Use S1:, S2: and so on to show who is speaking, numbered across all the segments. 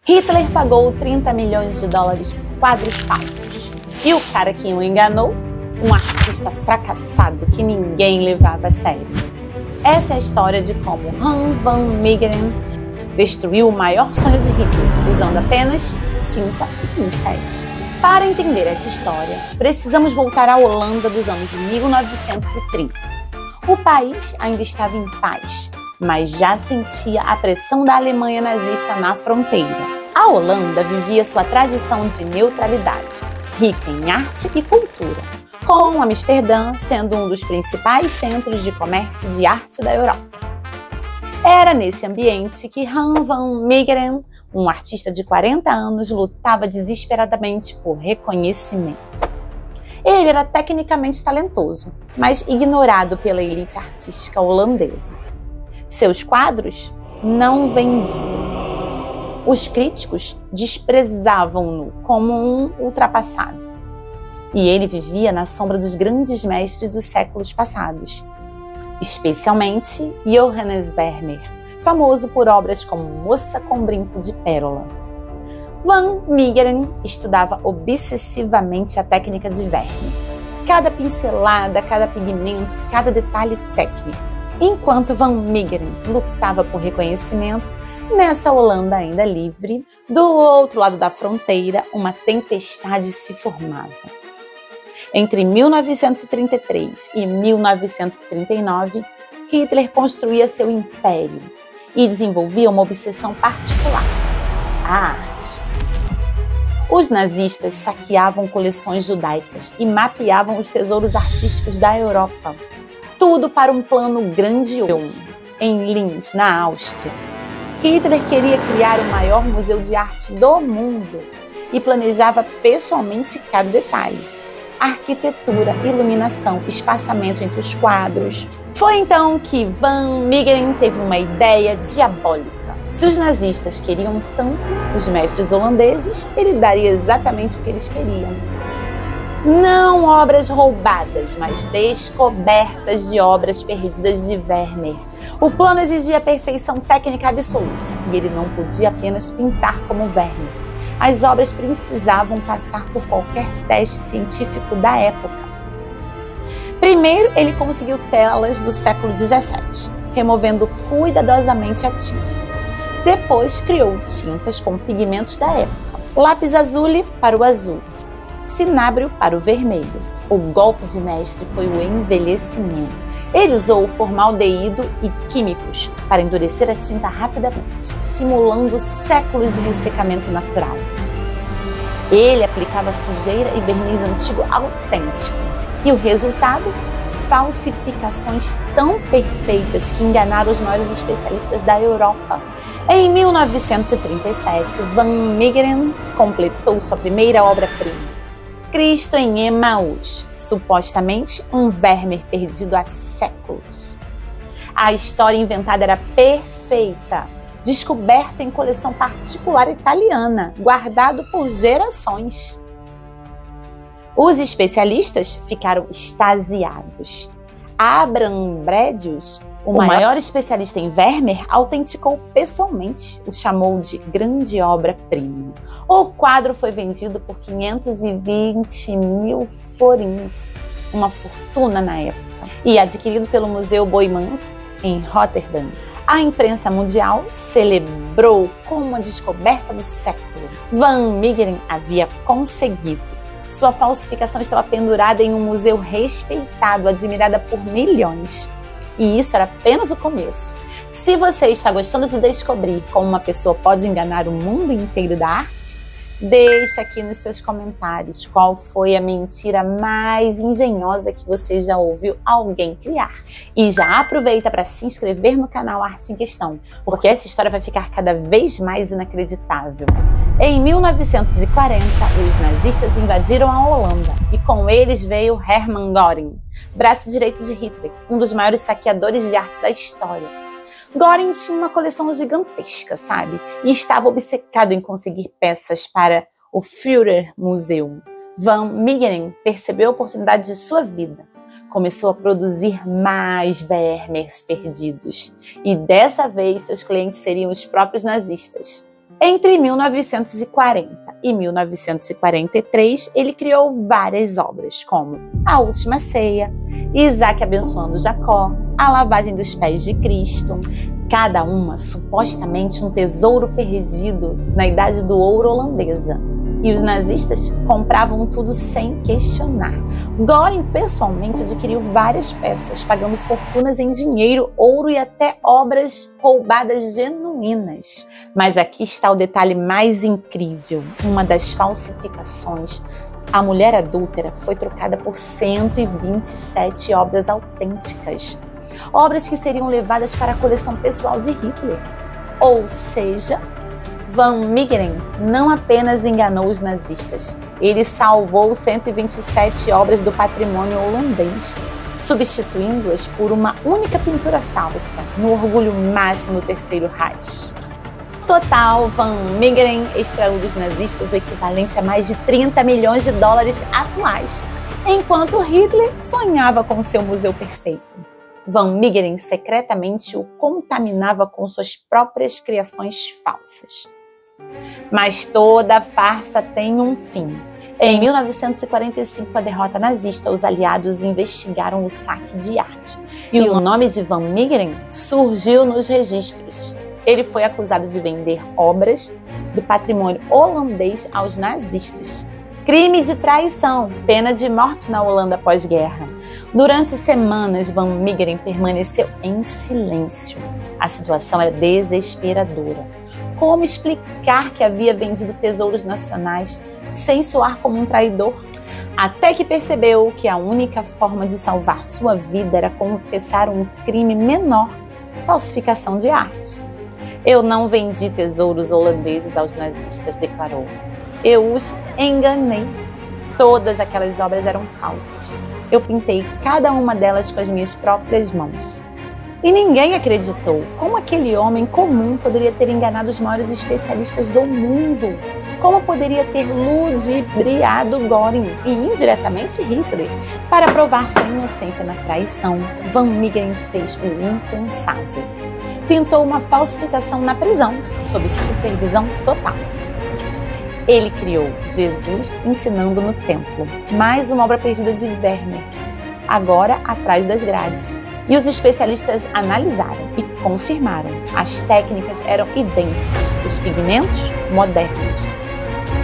S1: Hitler pagou 30 milhões de dólares por quadros falsos. E o cara que o enganou? Um artista fracassado que ninguém levava a sério. Essa é a história de como Hans van Meegeren destruiu o maior sonho de Hitler, usando apenas tinta e pincéis. Para entender essa história, precisamos voltar à Holanda dos anos 1930. O país ainda estava em paz, mas já sentia a pressão da Alemanha nazista na fronteira. A Holanda vivia sua tradição de neutralidade, rica em arte e cultura, com Amsterdã sendo um dos principais centros de comércio de arte da Europa. Era nesse ambiente que Hans van Meegeren, um artista de 40 anos, lutava desesperadamente por reconhecimento. Ele era tecnicamente talentoso, mas ignorado pela elite artística holandesa. Seus quadros não vendiam. Os críticos desprezavam-no como um ultrapassado. E ele vivia na sombra dos grandes mestres dos séculos passados, especialmente Johannes Vermeer, famoso por obras como Moça com Brinco de Pérola. Van Meegeren estudava obsessivamente a técnica de Vermeer, cada pincelada, cada pigmento, cada detalhe técnico. Enquanto Van Meegeren lutava por reconhecimento, nessa Holanda ainda livre, do outro lado da fronteira, uma tempestade se formava. Entre 1933 e 1939, Hitler construía seu império e desenvolvia uma obsessão particular: a arte. Os nazistas saqueavam coleções judaicas e mapeavam os tesouros artísticos da Europa. Tudo para um plano grandioso, em Linz, na Áustria. Hitler queria criar o maior museu de arte do mundo e planejava pessoalmente cada detalhe: arquitetura, iluminação, espaçamento entre os quadros. Foi então que Van Meegeren teve uma ideia diabólica. Se os nazistas queriam tanto os mestres holandeses, ele daria exatamente o que eles queriam. Não obras roubadas, mas descobertas de obras perdidas de Vermeer. O plano exigia perfeição técnica absoluta e ele não podia apenas pintar como Vermeer. As obras precisavam passar por qualquer teste científico da época. Primeiro, ele conseguiu telas do século XVII, removendo cuidadosamente a tinta. Depois, criou tintas com pigmentos da época: lápis azul para o azul, cinábrio para o vermelho. O golpe de mestre foi o envelhecimento. Ele usou formaldeído e químicos para endurecer a tinta rapidamente, simulando séculos de ressecamento natural. Ele aplicava sujeira e verniz antigo autêntico. E o resultado? Falsificações tão perfeitas que enganaram os maiores especialistas da Europa. Em 1937, Van Meegeren completou sua primeira obra-prima: Cristo em Emaús, supostamente um Vermeer perdido há séculos. A história inventada era perfeita, descoberto em coleção particular italiana, guardado por gerações. Os especialistas ficaram extasiados. Abraham Bredius, o maior especialista em Vermeer, autenticou pessoalmente, o chamou de grande obra-prima. O quadro foi vendido por 520 mil florins, uma fortuna na época, e adquirido pelo Museu Boijmans, em Rotterdam. A imprensa mundial celebrou como a descoberta do século. Van Meegeren havia conseguido. Sua falsificação estava pendurada em um museu respeitado, admirada por milhões. E isso era apenas o começo. Se você está gostando de descobrir como uma pessoa pode enganar o mundo inteiro da arte, deixa aqui nos seus comentários qual foi a mentira mais engenhosa que você já ouviu alguém criar. E já aproveita para se inscrever no canal Arte em Questão, porque essa história vai ficar cada vez mais inacreditável. Em 1940, os nazistas invadiram a Holanda e com eles veio Hermann Göring, braço direito de Hitler, um dos maiores saqueadores de arte da história. Göring tinha uma coleção gigantesca, sabe? E estava obcecado em conseguir peças para o Führer Museum. Van Meegeren percebeu a oportunidade de sua vida. Começou a produzir mais Vermeers perdidos. E dessa vez, seus clientes seriam os próprios nazistas. Entre 1940 e 1943, ele criou várias obras, como A Última Ceia, Isaac abençoando Jacó, A Lavagem dos Pés de Cristo, cada uma supostamente um tesouro perdido na Idade do Ouro holandesa. E os nazistas compravam tudo sem questionar. Göring pessoalmente adquiriu várias peças, pagando fortunas em dinheiro, ouro e até obras roubadas genuínas. Mas aqui está o detalhe mais incrível. Uma das falsificações, a mulher adúltera foi trocada por 127 obras autênticas. Obras que seriam levadas para a coleção pessoal de Hitler. Ou seja, Van Meegeren não apenas enganou os nazistas, ele salvou 127 obras do patrimônio holandês, substituindo-as por uma única pintura falsa, no orgulho máximo do Terceiro Reich. Total, Van Meegeren extraiu dos nazistas o equivalente a mais de 30 milhões de dólares atuais, enquanto Hitler sonhava com seu museu perfeito. Van Meegeren secretamente o contaminava com suas próprias criações falsas. Mas toda farsa tem um fim. Em 1945, com a derrota nazista, os aliados investigaram o saque de arte. E o nome de Van Meegeren surgiu nos registros. Ele foi acusado de vender obras do patrimônio holandês aos nazistas. Crime de traição, pena de morte na Holanda pós-guerra. Durante semanas, Van Meegeren permaneceu em silêncio. A situação era desesperadora. Como explicar que havia vendido tesouros nacionais sem soar como um traidor? Até que percebeu que a única forma de salvar sua vida era confessar um crime menor, falsificação de arte. Eu não vendi tesouros holandeses aos nazistas, declarou. Eu os enganei. Todas aquelas obras eram falsas. Eu pintei cada uma delas com as minhas próprias mãos. E ninguém acreditou. Como aquele homem comum poderia ter enganado os maiores especialistas do mundo? Como poderia ter ludibriado Göring e indiretamente Hitler? Para provar sua inocência na traição, Van Meegeren fez o impensável. Pintou uma falsificação na prisão, sob supervisão total. Ele criou Jesus ensinando no templo, mais uma obra perdida de Vermeer, agora atrás das grades. E os especialistas analisaram e confirmaram. As técnicas eram idênticas, os pigmentos modernos.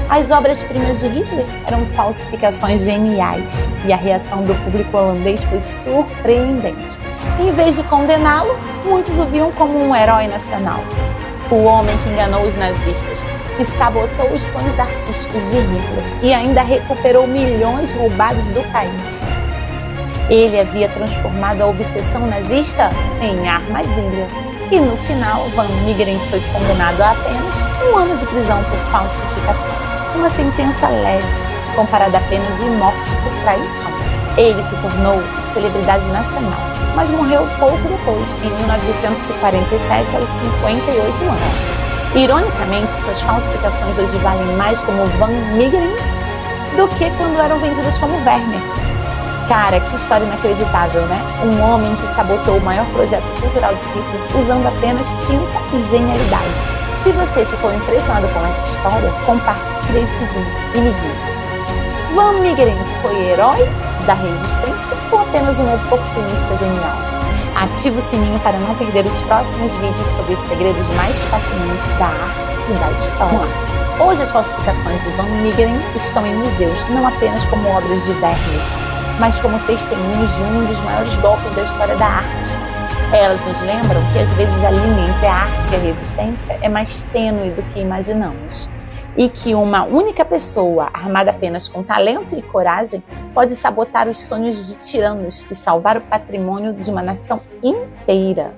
S1: As obras-primas de Hitler eram falsificações geniais e a reação do público holandês foi surpreendente. Em vez de condená-lo, muitos o viam como um herói nacional. O homem que enganou os nazistas, que sabotou os sonhos artísticos de Hitler e ainda recuperou milhões roubados do país. Ele havia transformado a obsessão nazista em armadilha. E no final, Van Meegeren foi condenado a apenas 1 ano de prisão por falsificação. Uma sentença leve, comparada à pena de morte por traição. Ele se tornou celebridade nacional, mas morreu pouco depois, em 1947, aos 58 anos. Ironicamente, suas falsificações hoje valem mais como Van Meegerens do que quando eram vendidas como Vermeers. Cara, que história inacreditável, né? Um homem que sabotou o maior projeto cultural de Hitler usando apenas tinta e genialidade. Se você ficou impressionado com essa história, compartilhe esse vídeo e me diz: Van Meegeren foi herói da resistência ou apenas um oportunista genial? Ative o sininho para não perder os próximos vídeos sobre os segredos mais fascinantes da arte e da história. Hoje as falsificações de Van Meegeren estão em museus, não apenas como obras de Vermeer, mas como testemunhos de um dos maiores golpes da história da arte. Elas nos lembram que às vezes a linha entre a arte e a resistência é mais tênue do que imaginamos. E que uma única pessoa, armada apenas com talento e coragem, pode sabotar os sonhos de tiranos e salvar o patrimônio de uma nação inteira.